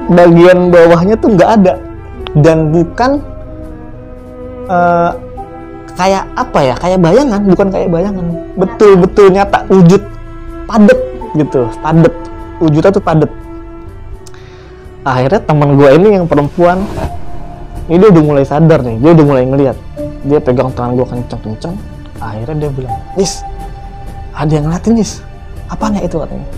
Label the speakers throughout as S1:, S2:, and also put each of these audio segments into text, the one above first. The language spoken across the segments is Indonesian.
S1: Bagian bawahnya tuh nggak ada, dan bukan kayak apa ya, kayak bayangan, bukan kayak bayangan, betul-betul nyata, wujud padet gitu, padet, wujudnya tuh padet. Akhirnya teman gue ini yang perempuan ini dia udah mulai sadar nih, dia udah mulai ngeliat, dia pegang tangan gue kenceng-kenceng. Akhirnya dia bilang, "Nis, ada yang ngeliatin Nis." "Apaan ya itu?" katanya.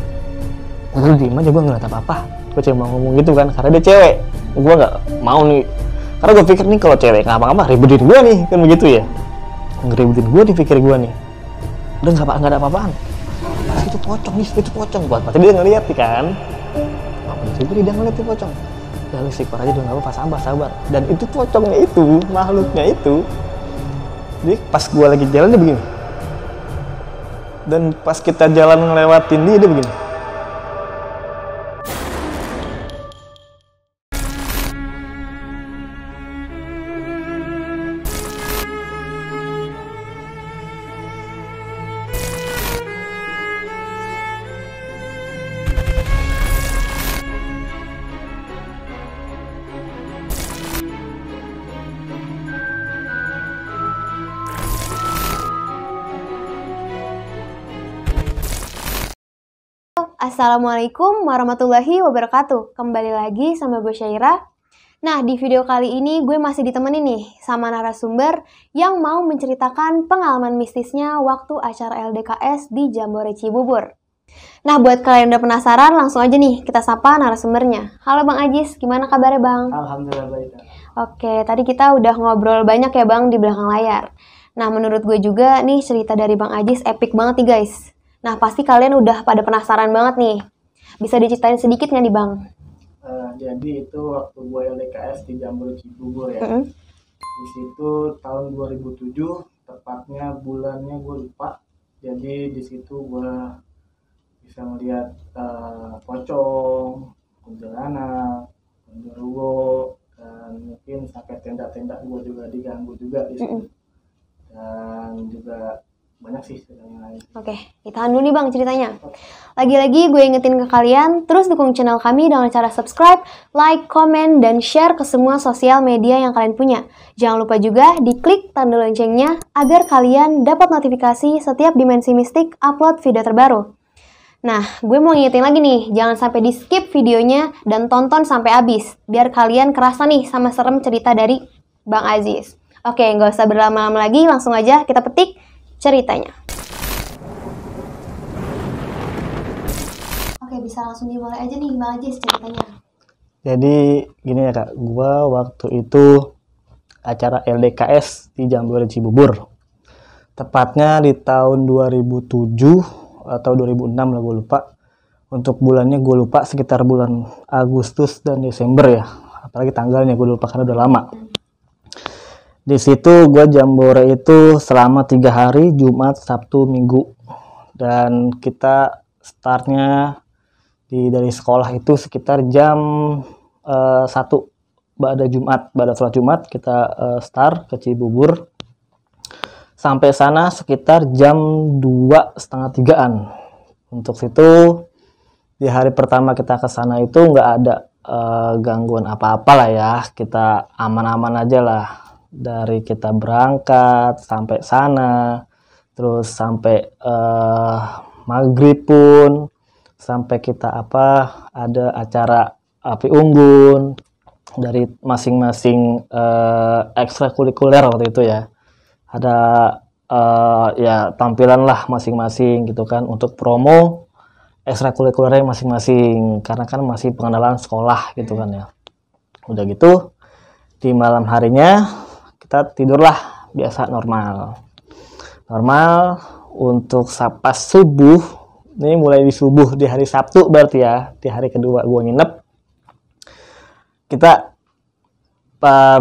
S1: Gue diem aja, gue ngeliat apa-apa, gue cuma ngomong gitu kan, karena dia cewek. Gue nggak mau nih, karena gue pikir nih kalau cewek ngapa-ngapa ribetin gue nih, kan begitu ya, ngeribetin gue, dipikir gue nih udah nggak ada apa-apaan. Pas itu pocong Nis, itu pocong. Buat pasti dia ngeliat nih kan, jadi dia ngeliat tuh pocong. Ya lu istighfar aja, udah nggak apa-apa, sabar. Dan itu pocongnya itu, makhluknya itu, jadi pas gue lagi jalan dia begini, dan pas kita jalan ngelewatin dia begini.
S2: Assalamualaikum warahmatullahi wabarakatuh. Kembali lagi sama gue Syaira. Nah, di video kali ini gue masih ditemenin nih sama narasumber yang mau menceritakan pengalaman mistisnya waktu acara LDKS di Jambore Cibubur. Nah, buat kalian yang udah penasaran, langsung aja nih kita sapa narasumbernya. Halo Bang Ajis, gimana kabarnya Bang?
S1: Alhamdulillah baik.
S2: Oke, tadi kita udah ngobrol banyak ya Bang di belakang layar. Nah, menurut gue juga nih cerita dari Bang Ajis epic banget nih guys. Nah, pasti kalian udah pada penasaran banget nih. Bisa diceritain sedikit nggak nih Bang?
S3: Jadi itu waktu gue LDKS di Jambore Cibubur ya. Di situ tahun 2007, tepatnya bulannya gue lupa. Jadi di situ gue bisa melihat pocong, kuntilanak, genderuwo, dan mungkin sampai tenda-tenda gue juga diganggu juga di situ. Dan juga banyak sih ceritanya lain.
S2: Oke, ditahan dulu nih Bang ceritanya. Lagi-lagi gue ingetin ke kalian, terus dukung channel kami dengan cara subscribe, like, komen, dan share ke semua sosial media yang kalian punya. Jangan lupa juga diklik tanda loncengnya agar kalian dapat notifikasi setiap Dimensi Mistik upload video terbaru. Nah, gue mau ngingetin lagi nih, jangan sampai di skip videonya dan tonton sampai habis, biar kalian kerasa nih sama serem cerita dari Bang Aziz. Oke, nggak usah berlama-lama lagi, langsung aja kita petik ceritanya. Oke, bisa langsung dimulai aja nih Bang Ajis ceritanya.
S1: Jadi gini ya Kak, gua waktu itu acara LDKS di Jambore Cibubur. Tepatnya di tahun 2007 atau 2006 lah, gue lupa. Untuk bulannya gue lupa, sekitar bulan Agustus dan Desember ya. Apalagi tanggalnya gue lupa karena udah lama. Di situ gue jambore itu selama 3 hari, Jumat, Sabtu, Minggu. Dan kita startnya dari sekolah itu sekitar jam 1 pada sholat Jumat kita start ke Cibubur. Sampai sana sekitar jam 2:30-3-an. Untuk situ di hari pertama kita ke sana itu nggak ada gangguan apa-apa lah ya. Kita aman-aman aja lah. Dari kita berangkat sampai sana, terus sampai maghrib pun, sampai kita ada acara api unggun dari masing-masing ekstrakurikuler waktu itu ya. Ada ya tampilan lah masing-masing gitu kan, untuk promo ekstrakurikulernya masing-masing, karena kan masih pengenalan sekolah gitu kan ya. Udah gitu di malam harinya kita tidurlah biasa normal. Untuk pas subuh, ini mulai di subuh di hari Sabtu berarti ya, di hari kedua gue nginep. Kita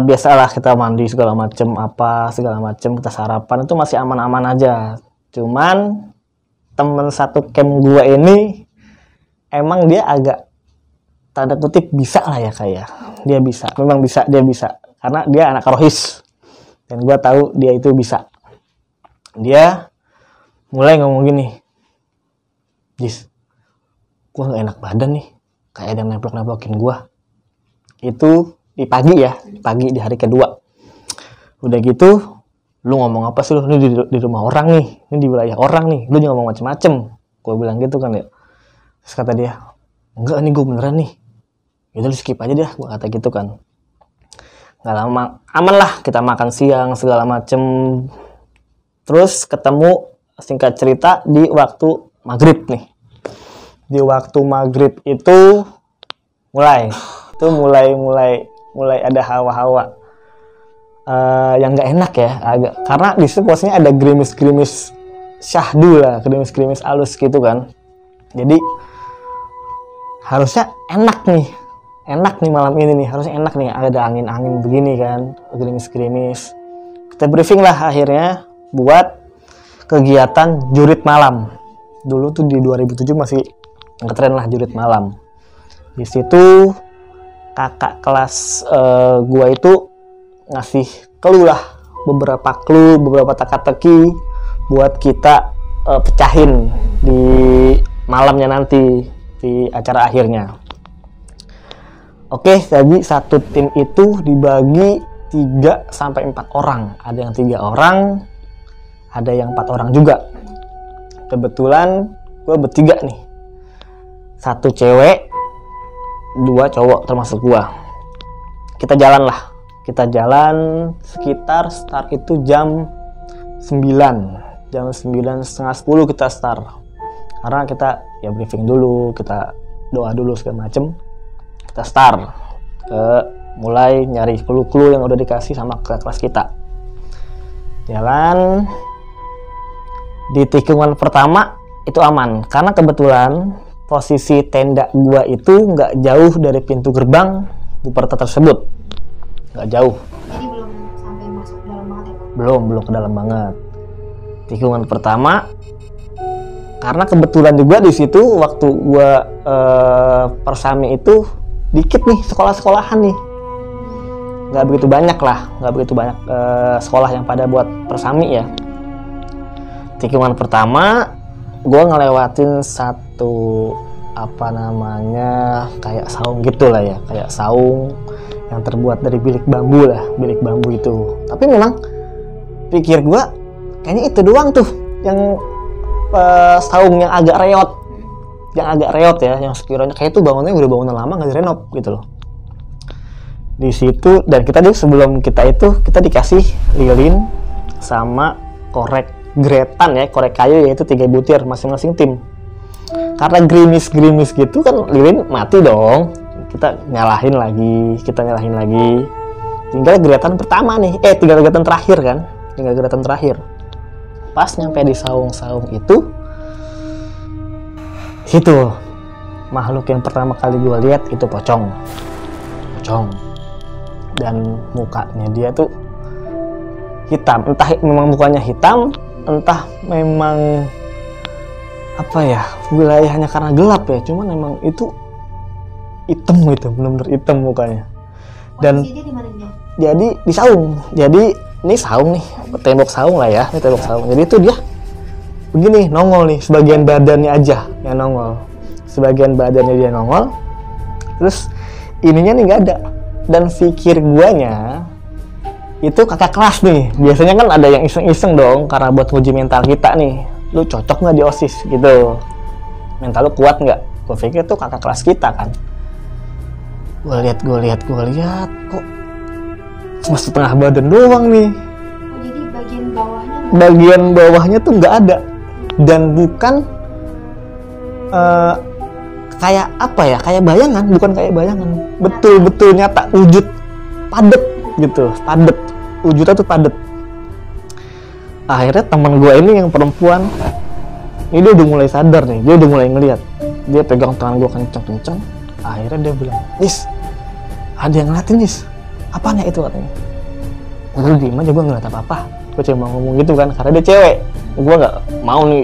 S1: biasalah kita mandi segala macem, kita sarapan, itu masih aman-aman aja. Cuman temen satu camp gue ini emang dia agak tanda kutip bisa lah ya kayak. Dia bisa karena dia anak rohis. Dan gue tahu dia itu bisa. Dia mulai ngomong gini, "Jis, gue gak enak badan nih." kayak ada yang nemplok-nemplokin gua. Itu di pagi ya, pagi di hari kedua. Udah gitu, lu ngomong apa sih lu? Ini di rumah orang nih, ini di wilayah orang nih, lu jangan ngomong macem-macem. Gue bilang gitu kan ya. Terus kata dia, enggak nih gue beneran nih. Yaudah lu skip aja deh, gue kata gitu kan. Gak lama, aman lah, kita makan siang segala macem. Terus ketemu, singkat cerita, di waktu maghrib nih. Di waktu maghrib itu mulai ada hawa-hawa yang nggak enak ya, agak, karena di situ posisinya ada gerimis-gerimis syahdu lah, gerimis-gerimis halus gitu kan. Jadi harusnya enak nih malam ini nih, harusnya enak nih, ada angin-angin begini kan, gerimis-gerimis. Kita briefing lah akhirnya buat kegiatan jurit malam. Dulu tuh di 2007 masih ngetren lah jurit malam. Di situ kakak kelas gua itu ngasih clue lah, beberapa teka-teki buat kita pecahin di malamnya nanti di acara akhirnya. Oke, jadi satu tim itu dibagi 3 sampai 4 orang. Ada yang 3 orang, ada yang 4 orang juga. Kebetulan gue bertiga nih, 1 cewek, 2 cowok termasuk gue. Kita jalan sekitar start itu jam 9, setengah 10 kita start, karena kita ya briefing dulu, kita doa dulu segala macem, kita start mulai nyari clue-clue yang udah dikasih sama ke kelas kita. Jalan di tikungan pertama itu aman, karena kebetulan posisi tenda gua itu nggak jauh dari pintu gerbang Buperta tersebut, nggak jauh.
S2: Jadi belum sampai masuk dalam banget ya?
S1: Belum ke dalam banget. Tikungan pertama, karena kebetulan juga di situ waktu gua persami itu dikit nih sekolah-sekolahan nih, nggak begitu banyak sekolah yang pada buat persami ya. Tikungan pertama gue ngelewatin satu kayak saung gitu lah ya, kayak saung yang terbuat dari bilik bambu itu. Tapi memang pikir gue kayaknya itu doang tuh yang saung yang agak reot ya, yang sekiranya kayak itu bangunnya udah bangunan lama nggak direnov gitu loh. Di situ, dan kita sebelum kita dikasih lilin sama korek gretan ya, korek kayu, yaitu 3 butir masing-masing tim. Karena gerimis gitu kan, lilin mati dong. Kita nyalahin lagi. Tinggal gretan pertama nih, tinggal gretan terakhir. Pas nyampe di saung-saung itu makhluk yang pertama kali gue lihat itu pocong. Dan mukanya dia tuh hitam, entah memang mukanya hitam, entah memang apa ya, wilayahnya karena gelap ya, cuman memang itu hitam gitu, benar-benar hitam mukanya. Dan jadi di saung, jadi ini saung nih, tembok saung lah ya, ini tembok saung. Jadi itu dia begini nongol nih, sebagian badannya aja yang nongol, terus ininya nih nggak ada. Dan pikir guanya itu kakak kelas nih, biasanya kan ada yang iseng-iseng dong, karena buat uji mental kita nih, lu cocok nggak di OSIS gitu, mental lu kuat nggak. Gue pikir tuh kakak kelas kita kan. Gue lihat kok cuma setengah badan doang nih.
S2: Jadi
S1: bagian bawahnya tuh nggak ada, dan bukan kayak apa ya, kayak bayangan, bukan kayak bayangan, betul-betul nyata, wujud padet gitu, wujudnya tuh padet. Akhirnya teman gue ini yang perempuan, ini dia udah mulai sadar nih, dia udah mulai ngelihat, dia pegang tangan gue kenceng-kenceng. Akhirnya dia bilang, "Nis, ada yang ngeliatin Nis." "Apaan ya itu?" katanya. Gue diem aja, gue nggak ngeliat apa-apa, gue cuma ngomong gitu kan, karena dia cewek, gue nggak mau nih,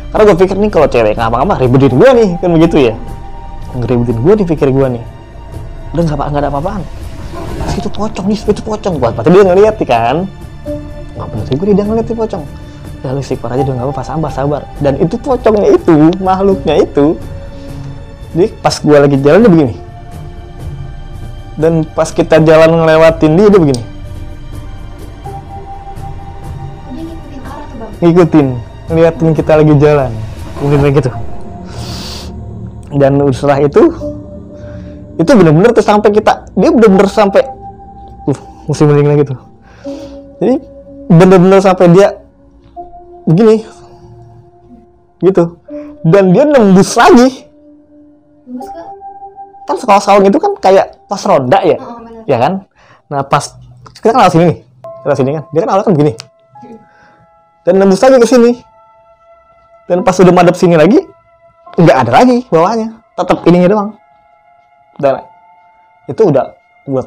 S1: karena gue pikir nih kalau cewek ngapa-ngapa ribetin gue nih, kan begitu ya, ngeribetin gue, dipikir gue nih, udah nggak ada apa-apaan. Itu pocong buat dia ngeliat kan, nggak bener sih, gue dia ngeliat tuh pocong. Udah lu istighfar aja, udah nggak apa-apa, sabar. Dan itu pocongnya itu, makhluknya itu Jadi pas gue lagi jalan dia begini. Dan pas kita jalan ngelewatin dia begini.
S2: Dia ngikutin arah tuh bang.
S1: Ngikutin, ngeliatin kita lagi jalan. Mungkin kayak gitu. Dan setelah itu benar-benar tuh sampai dia benar-benar sampai musim merinding lagi tuh. Jadi benar-benar sampai dia begini gitu, dan dia nembus lagi.
S2: Nembus ke?
S1: Kan saung itu kan kayak pas roda ya,
S2: Bener.
S1: ya kan. Nah pas kita kan lewat sini nih, lewat sini kan, dia kan awalnya kan begini, dan nembus lagi ke sini. Dan pas udah madep sini lagi, nggak ada lagi bawahnya, tetap ininya doang. Dan itu udah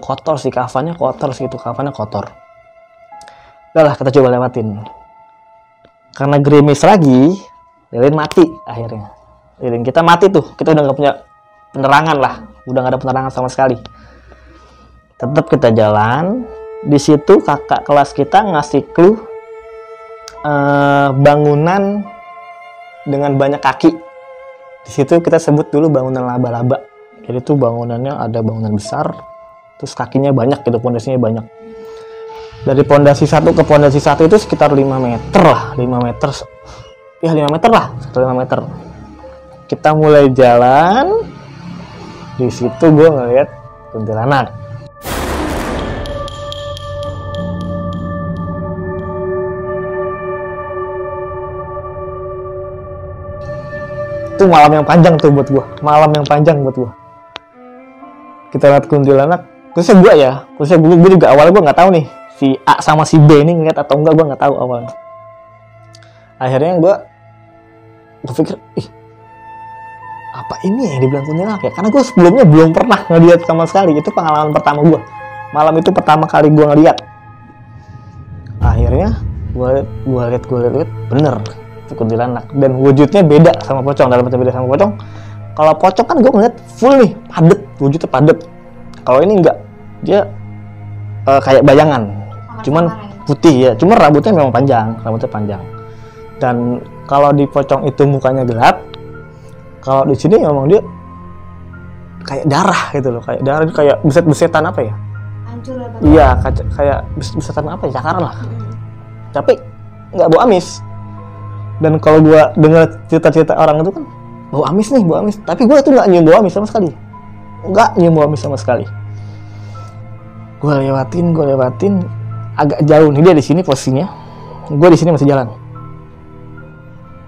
S1: kotor sih, kafannya kotor sih, itu kafannya kotor. Udah lah, kita coba lewatin. Karena gerimis lagi, lilin mati akhirnya. Lilin kita mati tuh, kita udah nggak punya penerangan lah, udah nggak ada penerangan sama sekali. Tetap kita jalan. Di situ kakak kelas kita ngasih clue bangunan dengan banyak kaki. Di situ kita sebut dulu bangunan laba-laba. Jadi tuh bangunannya ada bangunan besar, terus kakinya banyak gitu, pondasinya banyak. Dari pondasi satu ke pondasi satu itu sekitar 5 meter lah, 5 meter. Ya 5 meter lah, sekitar 5 meter. Kita mulai jalan. Di situ gue ngeliat kuntilanak. Itu malam yang panjang tuh buat gue, malam yang panjang buat gue. Kita lihat kuntilanak, khususnya gue juga awalnya gue nggak tahu nih si A sama si B ini ngeliat atau enggak, gue nggak tahu awalnya. Akhirnya gue pikir, apa ini yang dibilang kuntilanak ya? Karena gue sebelumnya belum pernah ngeliat sama sekali. Itu pengalaman pertama gue. Malam itu pertama kali gue ngeliat. Akhirnya gue lihat bener itu kuntilanak, dan wujudnya beda sama pocong. Dalam beda sama pocong, kalau pocong kan gue ngeliat full nih, padet, wujudnya padet. Kalau ini enggak, dia kayak bayangan, cuman putih ya, cuma rambutnya memang panjang, dan kalau di pocong itu mukanya gelap, kalau di sini memang dia kayak darah gitu loh, kayak darah, kayak beset-besetan apa ya?
S2: Hancur lah.
S1: Iya, kayak besetan apa ya, cakaran lah. Tapi nggak bau amis. Dan kalau gue dengar cerita-cerita orang itu kan bau amis nih, bau amis. Tapi gue tuh nggak nyium bau amis sama sekali. Nggak nyium bau amis sama sekali. Gue lewatin agak jauh nih, dia di sini posisinya. Gue di sini masih jalan.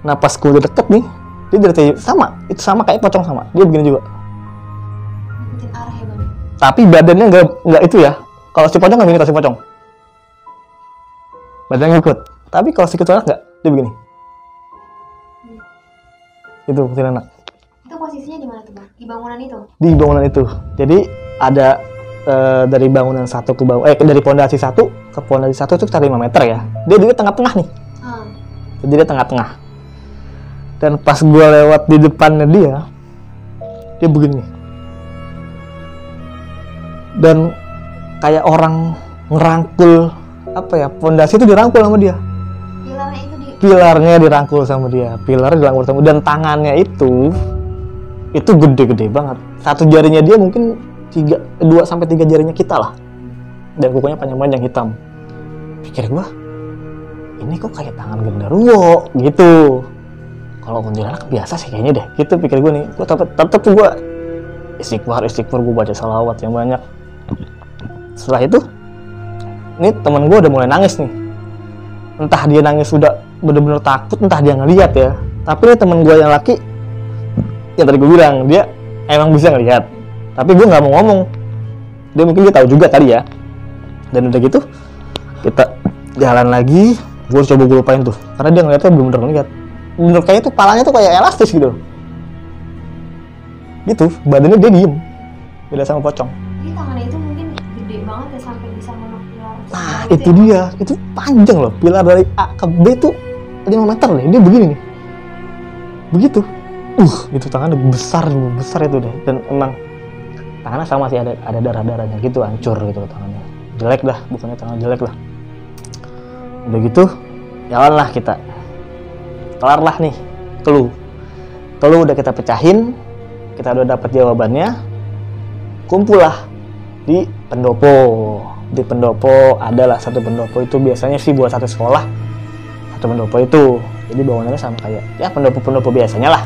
S1: Nah pas gue udah deket nih, dia dari itu sama kayak pocong sama. Dia begini juga.
S2: Ngikutin arah ya bang.
S1: Tapi badannya nggak itu ya. Kalau si pocong nggak begini, kalau si pocong badannya ngikut. Tapi kalau si kuntilanak nggak, dia begini. Itu kuntilanak.
S2: Itu posisinya di mana tuh bang? Di bangunan itu?
S1: Di bangunan itu. Jadi ada dari bangunan satu ke dari pondasi satu ke pondasi satu itu sekitar 5 meter ya. Dia di tengah-tengah nih. Jadi dia tengah-tengah. Dan pas gue lewat di depannya dia begini. Dan kayak orang ngerangkul apa ya, pondasi itu dirangkul sama dia. Pilarnya dirangkul sama dia. Dan tangannya itu gede-gede banget. Satu jarinya dia mungkin 2-3 jarinya kita lah. Dan kukunya panjang-panjang hitam. Pikir gua, ini kok kayak tangan genderuwo gitu. Kalau kuntilanak biasa sih kayaknya deh. Gitu pikir gua nih. Gua tetap tuh gua istighfar, gua baca salawat yang banyak. Setelah itu, ini teman gua udah mulai nangis nih. Entah dia nangis sudah bener-bener takut, entah dia ngeliat ya. Tapi ini temen gue yang laki, yang tadi gue bilang, dia emang bisa ngeliat. Tapi gue nggak mau ngomong. Dia tahu juga kali ya. Dan udah gitu, kita jalan lagi. Gue coba gue lupain tuh, karena dia ngeliatnya bener-bener ngeliat. Bener kayaknya tuh palanya tuh kayak elastis gitu. Gitu, badannya dia diem. Beda sama pocong.
S2: Jadi tangannya itu mungkin gede banget ya sampai bisa memek pilar.
S1: Nah itu dia, itu panjang loh. Pilar dari A ke B tuh 5 meter nih, dia begini nih. Begitu. Itu tangannya besar itu deh. Dan emang tangannya sama sih, ada darah-darahnya gitu, hancur gitu tangannya. Jelek dah, bukannya tangan jelek lah. Udah gitu, jalan lah kita. Kelar lah nih, clue udah kita pecahin. kita udah dapat jawabannya, kumpul lah di pendopo. Di pendopo adalah satu pendopo itu biasanya sih buat satu sekolah, satu pendopo itu. Jadi bangunannya sama kayak ya pendopo-pendopo biasanya lah,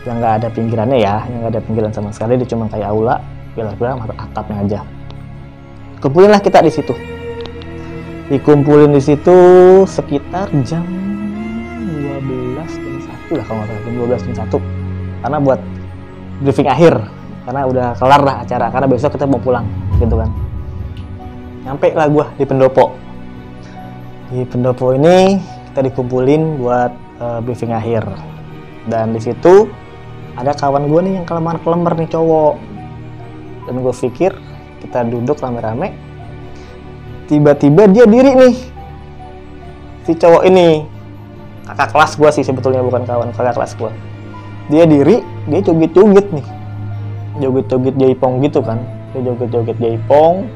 S1: yang nggak ada pinggirannya ya, yang nggak ada pinggiran sama sekali, dia cuma kayak aula, pilar-pilar sama atapnya aja. Kumpulin lah kita di situ. Dikumpulin di situ sekitar jam 12 jam 1 lah kalau nggak salah, jam 12 jam 1. Karena buat briefing akhir, karena udah kelar lah acara, karena besok kita mau pulang gitu kan. Nyampe lah gua di pendopo. Di pendopo ini kita dikumpulin buat briefing akhir. Dan di situ ada kawan gue nih yang kelemar-kelemar nih cowok. Dan gue pikir kita duduk rame-rame. Tiba-tiba dia diri nih. Si cowok ini. Kakak kelas gue sih sebetulnya, bukan kawan, kakak kelas gue. Dia diri, dia joget-joget nih. Joget-joget jaipong gitu kan. Dia joget-joget jaipong.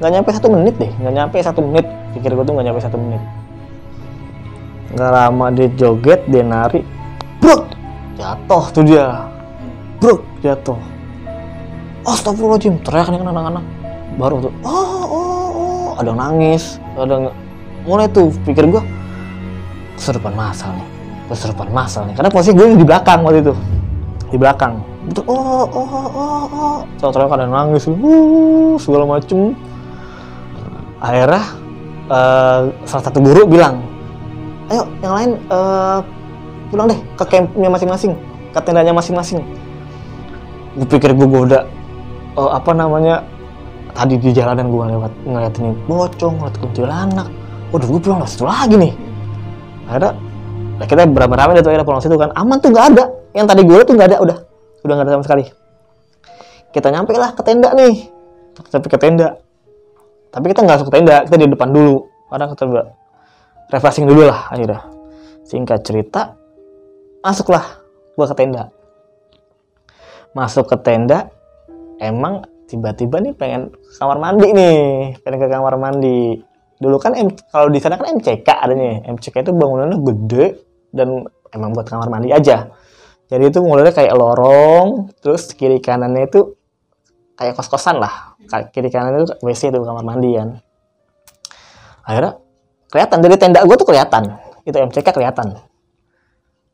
S1: Nggak nyampe 1 menit deh, nggak nyampe 1 menit. Pikir gue tuh nggak nyampe 1 menit. Nggak lama dia joget, dia nari. Bruk! Jatuh tuh dia. Bruk! Jatuh. Astagfirullahaladzim, teriak nih kan anak-anak. Baru tuh, ada yang nangis, ada mulai tuh pikir gue kesurupan masal nih. Karena posisi gue di belakang waktu itu, di belakang. Betul, teriak ada yang nangis, segala macem. Akhirnya salah satu guru bilang, ayo yang lain pulang deh ke campnya masing-masing, ke tendanya masing-masing. Gue pikir gue udah tadi di jalanan gue ngeliatin bocong, ngeliat kuntilanak. Udah gue pulang situ lagi nih. Akhirnya kita beramai-ramai tuh akhirnya pulang situ kan. Aman tuh nggak ada. Yang tadi gue tuh nggak ada, udah nggak ada sama sekali. Kita nyampe lah ke tenda nih. Sampai ke tenda. Tapi kita nggak masuk ke tenda, kita di depan dulu. Karena kita udah refreshing dulu lah akhirnya. Singkat cerita, masuklah gua ke tenda. Masuk ke tenda, emang tiba-tiba nih pengen ke kamar mandi nih. Pengen ke kamar mandi. Dulu kan kalau di sana kan MCK adanya. MCK itu bangunannya gede dan emang buat kamar mandi aja. Jadi itu mulainya kayak lorong, terus kiri kanannya itu kayak kos-kosan lah. Kiri kanan itu WC itu kamar mandi kan. Akhirnya kelihatan dari tenda gue tuh kelihatan. Itu MCK kelihatan.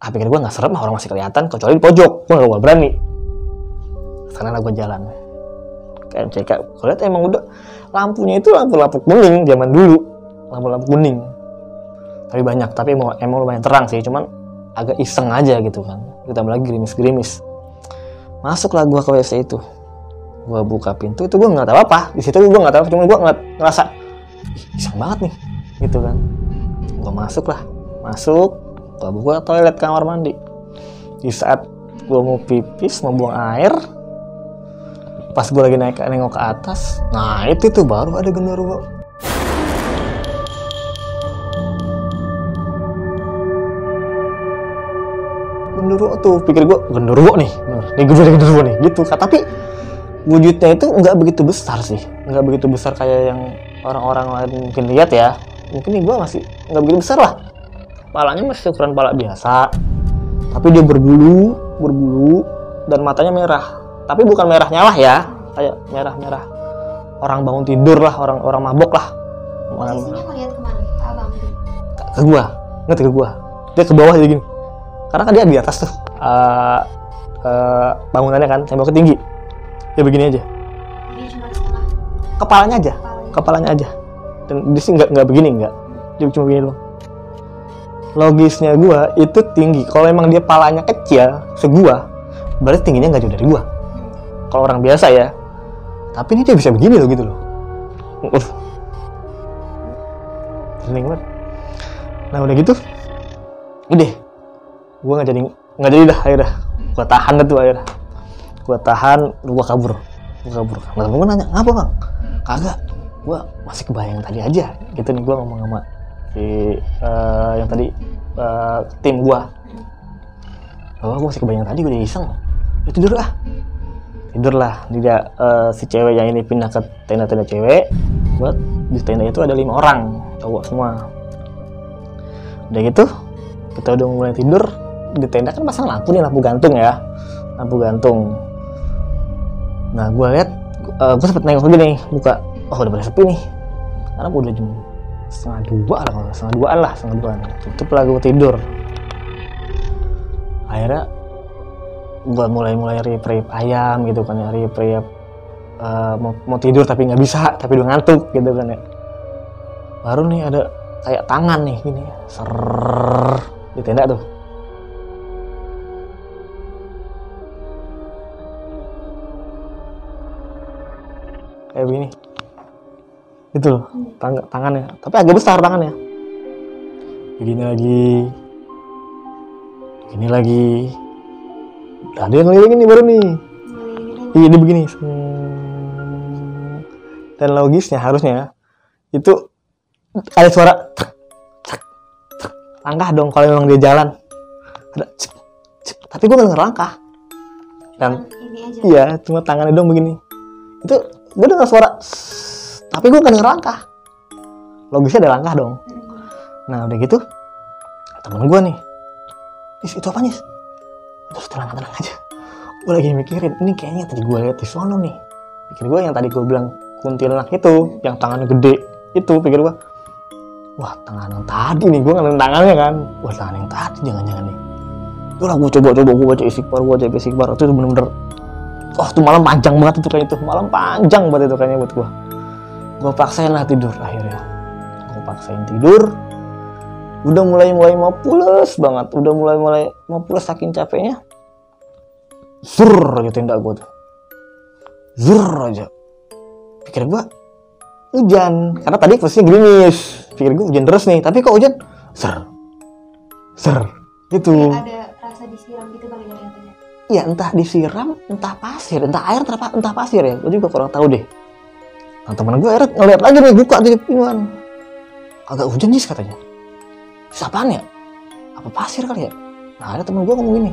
S1: Pikir gue nggak serem, orang masih kelihatan kecuali di pojok. Gue nggak berani. Sana lah gue jalan ke MCK. Gue lihat emang udah lampunya itu lampu-lampu kuning zaman dulu. Lampu-lampu kuning. Tapi banyak, tapi emang lumayan terang sih. Cuman agak iseng aja gitu kan. Ditambah lagi gerimis-gerimis. Masuklah gue ke WC itu. Gue buka pintu itu gue nggak tahu apa. Di situ gue nggak tahu, cuma gue ngerasa iseng banget nih, gitu kan. Gue masuk, gue buka toilet kamar mandi. Di saat gue mau pipis, mau buang air, pas gue lagi nengok ke atas, nah itu tuh baru ada genderuwo. Genderuwo tuh, pikir gue genderuwo nih, nih gue jadi genderuwo nih, gitu. Tapi wujudnya itu nggak begitu besar sih, nggak begitu besar kayak yang orang-orang lain mungkin lihat ya. Mungkin nih gue masih nggak begitu besar lah. Palanya masih ukuran pala biasa, tapi dia berbulu dan matanya merah. Tapi bukan merah nyala ya, kayak merah orang bangun tidur lah, orang mabok lah.
S2: Posisinya ngeliat kemana? Ke abang?
S1: Ke gua, ngerti ke gua. Dia ke bawah jadi gini. Karena kan dia di atas tuh bangunannya kan, temboknya tinggi. Ya begini aja.
S2: Dia cuma setengah.
S1: Kepalanya aja. Dan dia sih nggak begini, nggak. Dia cuma begini loh. Logisnya gua itu tinggi. Kalau emang dia palanya kecil, segua, berarti tingginya nggak jauh dari gua. Kalau orang biasa ya. Tapi ini dia bisa begini loh, gitu loh. Pening banget. Nah udah gitu, udah. Gua nggak jadi dah akhirnya. Gua tahan tuh akhirnya. Gua kabur. Nah, gue nanya, ngapa bang? Kagak, gue masih kebayang tadi aja. Gitu nih, gue ngomong sama si yang tadi tim gue. Gue masih kebayang tadi, gue udah iseng. Ya tidur lah. Dia si cewek yang ini pindah ke tenda-tenda cewek. Buat di tenda itu ada 5 orang, cowok semua. Udah gitu, kita udah mulai tidur. Di tenda kan pasang lampu nih, lampu gantung ya. Lampu gantung. Nah gue lihat, gue sempet nengok lagi nih, buka, oh udah pada sepi nih, karena gue udah jam setengah duaan, tutup lah gue tidur. Akhirnya gue mulai rip ayam gitu kan ya, rip mau tidur tapi nggak bisa, tapi udah ngantuk gitu kan ya. Baru nih ada kayak tangan nih gini, ser di tenda tuh. Kayak begini. Itu loh, tangannya. Tapi agak besar tangannya. Begini lagi. Ada yang ngelilingin nih baru nih. Iya, dia begini. Dan logisnya harusnya itu ada suara langkah dong kalau memang dia jalan. Ada tapi gue nggak denger langkah. Dan iya, cuma tangannya dong begini. Itu gue dengar suara, tapi gue nggak denger langkah. Logisnya ada langkah dong. Nah udah gitu, temen gue nih, itu apa nih? Terus tenang aja. Gue lagi mikirin, ini kayaknya tadi gue lihat di sono nih. Pikir gue yang tadi gue bilang kuntilanak itu, yang tangannya gede itu, pikir gue, wah tangan yang tadi nih, gue ngeliat tangannya kan, wah tangan yang tadi jangan-jangan nih. Gue lah gue coba gue baca istighfar, itu bener-bener, wah itu malam panjang banget itu kayaknya, buat gue. Gue paksain lah tidur akhirnya, udah mulai mau pules banget, udah mulai mau pules saking capeknya. Zur aja tenda gue tuh, zur aja. Pikir gue hujan, karena tadi posisinya gerimis. Pikir gue hujan terus nih, tapi kok hujan ser gitu.
S2: Ada rasa disiram gitu kali ya katanya.
S1: Iya, entah disiram, entah pasir, entah air, entah pasir ya. Gue juga kurang tahu deh. Nah teman gue akhirnya ngeliat lagi nih, buka di pinuan, agak hujan sih katanya. Apaan ya? Apa pasir kali ya? Nah ada temen gue ngomong gini,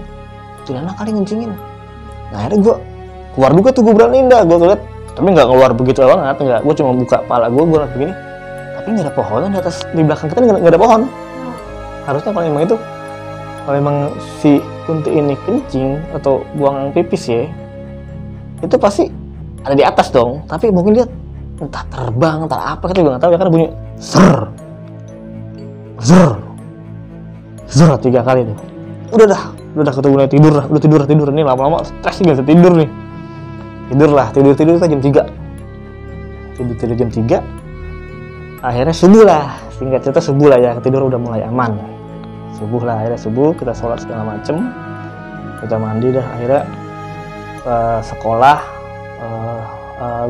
S1: Tilana kali ngencingin. Nah akhirnya gue keluar juga tuh, gue beraniin dah, gue ngeliat, tapi nggak keluar begitu banget, nggak. Gue cuma buka kepala gue ngeliat begini, tapi nggak ada pohon di atas, di belakang kita nggak ada pohon. Harusnya kalau memang si kunti ini kencing atau buang pipis ya, itu pasti ada di atas dong. Tapi mungkin dia entah terbang, entah apa, kita juga nggak tahu ya, kan bunyi ser 3 kali tuh. Udah ketemu mulai tidur nih, lama-lama stres nih, gak bisa tidur nih. Tidur kan jam 3. Tidur jam 3. Akhirnya subuh lah, singkat cerita subuh lah ya, tidur udah mulai aman. Akhirnya subuh kita sholat segala macem, kita mandi dah. Akhirnya sekolah,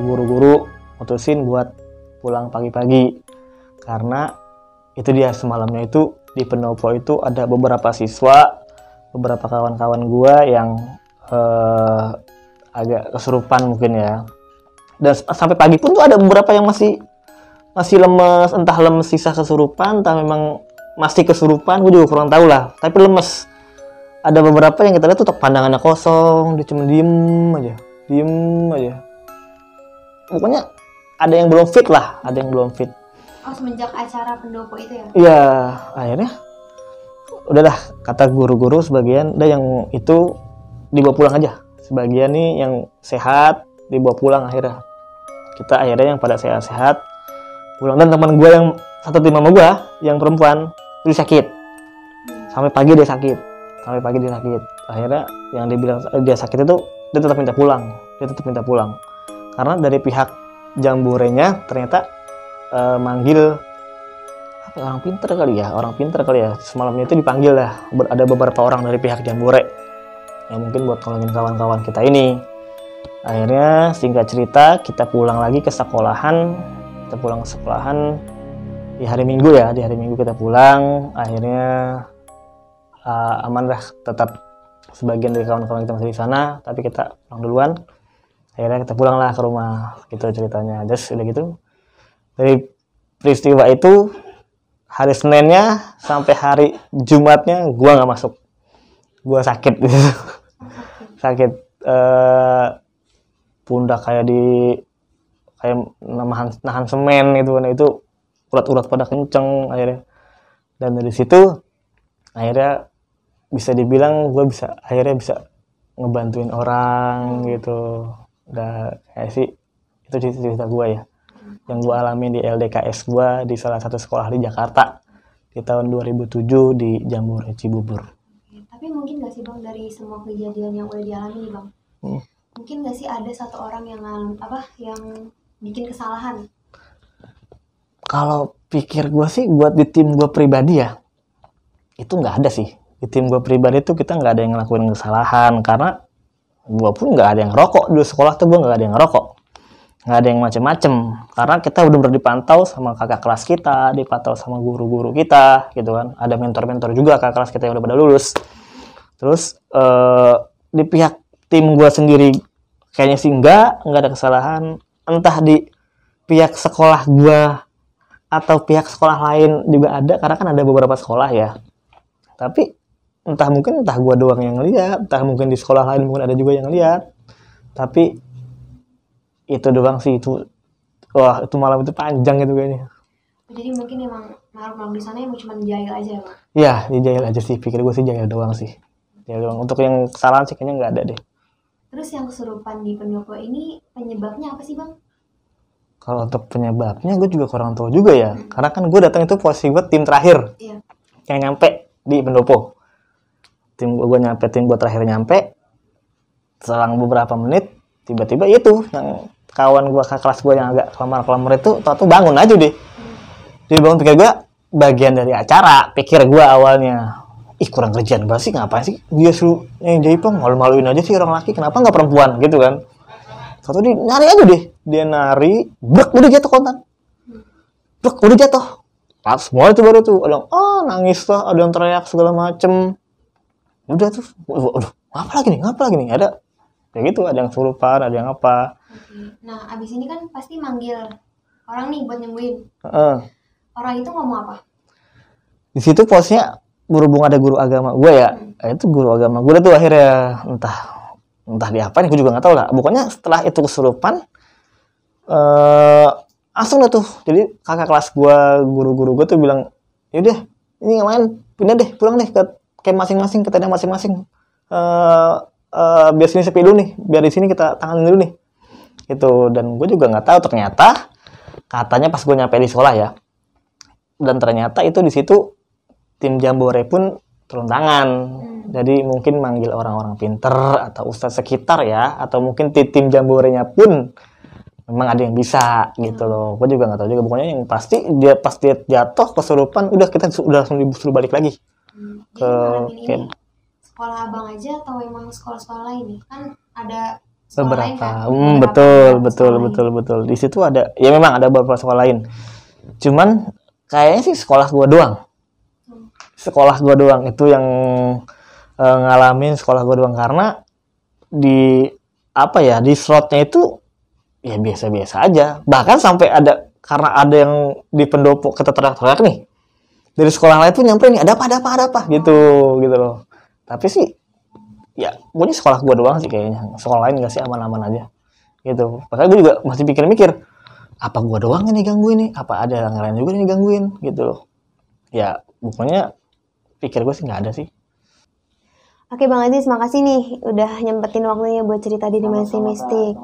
S1: guru-guru mutusin buat pulang pagi-pagi, karena itu dia semalamnya itu di pendopo itu ada beberapa siswa, beberapa kawan-kawan gua yang agak kesurupan mungkin ya. Dan sampai pagi pun tuh ada beberapa yang masih lemes, entah lemes sisa kesurupan, entah memang masih kesurupan, gue juga kurang tahu lah, tapi lemes. Ada beberapa yang kita lihat tuh pandangannya kosong, dia cuma diem aja. Pokoknya ada yang belum fit.
S2: Oh, semenjak acara pendopo itu ya?
S1: Iya, akhirnya udahlah, kata guru-guru sebagian, yang itu dibawa pulang aja. Sebagian nih yang sehat dibawa pulang akhirnya. Kita akhirnya yang pada sehat-sehat pulang, dan teman gue yang satu tim sama gue yang perempuan itu sakit. Sampai pagi dia sakit. Akhirnya yang dibilang dia sakit itu, dia tetap minta pulang. Karena dari pihak jamborenya ternyata manggil orang pinter kali ya. Semalamnya itu dipanggil lah, ada beberapa orang dari pihak jambore yang mungkin buat tolongin kawan-kawan kita ini. Akhirnya singkat cerita kita pulang lagi ke sekolahan. Di hari Minggu kita pulang. Akhirnya aman lah, tetap sebagian dari kawan-kawan kita masih di sana, tapi kita pulang duluan. Akhirnya kita pulang lah ke rumah, gitu ceritanya. Just udah gitu, dari peristiwa itu hari Seninnya sampai hari Jumatnya gua nggak masuk, gua sakit gitu. Sakit pundak kayak nahan semen gitu kan, itu urat-urat pada kenceng akhirnya. Dan dari situ akhirnya bisa dibilang gue bisa ngebantuin orang gitu. Udah kayak sih itu cerita gue ya, yang gue alami di LDKS gue di salah satu sekolah di Jakarta di tahun 2007 di Jambore Cibubur.
S2: Tapi mungkin gak sih Bang, dari semua kejadian yang udah dialami nih Bang, mungkin gak sih ada satu orang yang yang bikin kesalahan?
S1: Kalau pikir gue sih buat di tim gue pribadi ya, itu nggak ada sih. Di tim gue pribadi tuh kita nggak ada yang ngelakuin kesalahan, karena gue pun nggak ada yang ngerokok. Dulu sekolah tuh gue nggak ada yang ngerokok, nggak ada yang macem-macem, karena kita udah dipantau sama kakak kelas kita, dipantau sama guru-guru kita gitu kan. Ada mentor-mentor juga kakak kelas kita yang udah pada lulus. Terus di pihak tim gue sendiri kayaknya sih nggak ada kesalahan. Entah di pihak sekolah gue atau pihak sekolah lain juga ada, karena kan ada beberapa sekolah ya. Tapi entah gue doang yang lihat, entah mungkin di sekolah lain mungkin ada juga yang lihat. Tapi itu doang sih, itu malam itu panjang gitu kayaknya.
S2: Jadi mungkin emang makhluk di sana emang cuma jahil aja ya Bang?
S1: Iya, jahil aja sih, pikir gue sih jahil doang sih. Jahil doang. Untuk yang kesalahan sih kayaknya nggak ada deh.
S2: Terus yang kesurupan di pendopo ini penyebabnya apa sih Bang?
S1: Kalau untuk penyebabnya gue juga kurang tahu juga ya. Karena kan gue datang itu posisi gue tim terakhir.
S2: Iya.
S1: Yang nyampe di pendopo. Tim gue terakhir nyampe. Selang beberapa menit, tiba-tiba itu yang kawan gue, kakak kelas gue yang agak kelamar-kelamar itu tau bangun aja deh. Dia bangun, pikir gue bagian dari acara. Pikir gue awalnya, ih kurang kerjaan banget sih, ngapain sih dia suruh Jaipong, malu-maluin aja sih orang laki, kenapa nggak perempuan gitu kan. Satu dia nari aja deh, dia nari, brek udah jatuh kontan, brek udah jatuh. Pas semua itu baru tuh, ada yang nangis lah, ada yang teriak segala macem. Udah tuh, ngapa lagi nih, ada kayak gitu, ada yang kesurupan, ada yang apa.
S2: Nah abis ini kan pasti manggil orang nih buat nyembuhin. Orang itu ngomong apa?
S1: Di situ posnya berhubung ada guru agama gue ya, itu guru agama gue tuh akhirnya entah di apa nih, gue juga nggak tahu lah. Pokoknya setelah itu kesurupan, langsung dah tuh. Jadi kakak kelas gue, guru-guru gue tuh bilang, yaudah ini ngapain, pindah deh, pulang deh ke camp masing-masing, ke tenda masing-masing. Biar sini sepi dulu nih, biar di sini kita tanganin dulu nih. Gitu. Dan gue juga nggak tahu, ternyata katanya pas gue nyampe di sekolah ya, dan ternyata itu di situ tim Jambore pun turun tangan. Jadi mungkin manggil orang-orang pinter atau ustadz sekitar ya, atau mungkin tim Jamborenya pun memang ada yang bisa gitu loh. Gue juga nggak tahu juga. Pokoknya yang pasti dia pas dia jatuh kesurupan, udah kita udah langsung disuruh balik lagi ke
S2: ini sekolah abang aja atau emang sekolah-sekolah lain nih? Kan ada sekolah
S1: beberapa.
S2: lain kan?
S1: Betul. Di situ ada, ya memang ada beberapa sekolah lain. Cuman kayaknya sih sekolah gue doang. Sekolah gue doang itu yang ngalamin, sekolah gue doang, karena di di slotnya itu ya biasa-biasa aja. Bahkan sampai ada, karena ada yang di pendopo kita teriak-teriak nih, dari sekolah lain tuh nyamperin nih, ada apa gitu loh. Tapi sih ya pokoknya sekolah gue doang sih kayaknya. Sekolah lain nggak sih, aman-aman aja gitu. Makanya gue juga masih mikir-mikir, apa gue doang yang digangguin nih, apa ada yang lain juga yang digangguin gitu loh. Ya pokoknya pikir gue sih nggak ada sih.
S2: Oke Bang Aziz, makasih nih udah nyempetin waktunya buat cerita di Dimensi Mistik.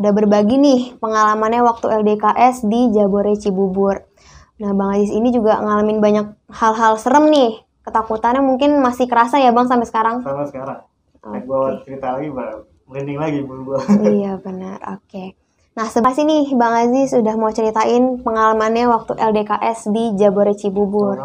S2: Udah berbagi nih pengalamannya waktu LDKS di Jambore Cibubur. Nah Bang Aziz ini juga ngalamin banyak hal-hal serem nih. Ketakutannya mungkin masih kerasa ya Bang sampai sekarang?
S3: Sampai sekarang. Gue cerita lagi, merinding lagi bulu gue.
S2: Iya benar, oke. Nah sebelah sini Bang Aziz udah mau ceritain pengalamannya waktu LDKS di Jambore Cibubur.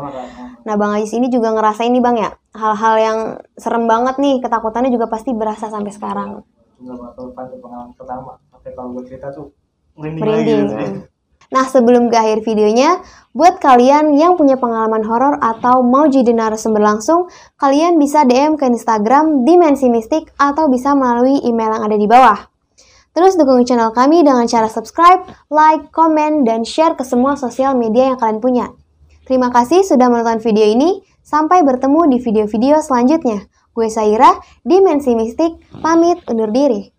S2: Nah Bang Aziz ini juga ngerasain nih Bang ya, hal-hal yang serem banget nih, ketakutannya juga pasti berasa sampai sekarang.
S3: Nggak bakal lupa pengalaman pertama, tapi kalau gue cerita tuh
S2: merinding. Nah sebelum ke akhir videonya, buat kalian yang punya pengalaman horor atau mau jadi narasumber langsung, kalian bisa DM ke Instagram Dimensi Mistik atau bisa melalui email yang ada di bawah. Terus dukung channel kami dengan cara subscribe, like, komen, dan share ke semua sosial media yang kalian punya. Terima kasih sudah menonton video ini. Sampai bertemu di video-video selanjutnya. Gue Saira, Dimensi Mistik, pamit undur diri.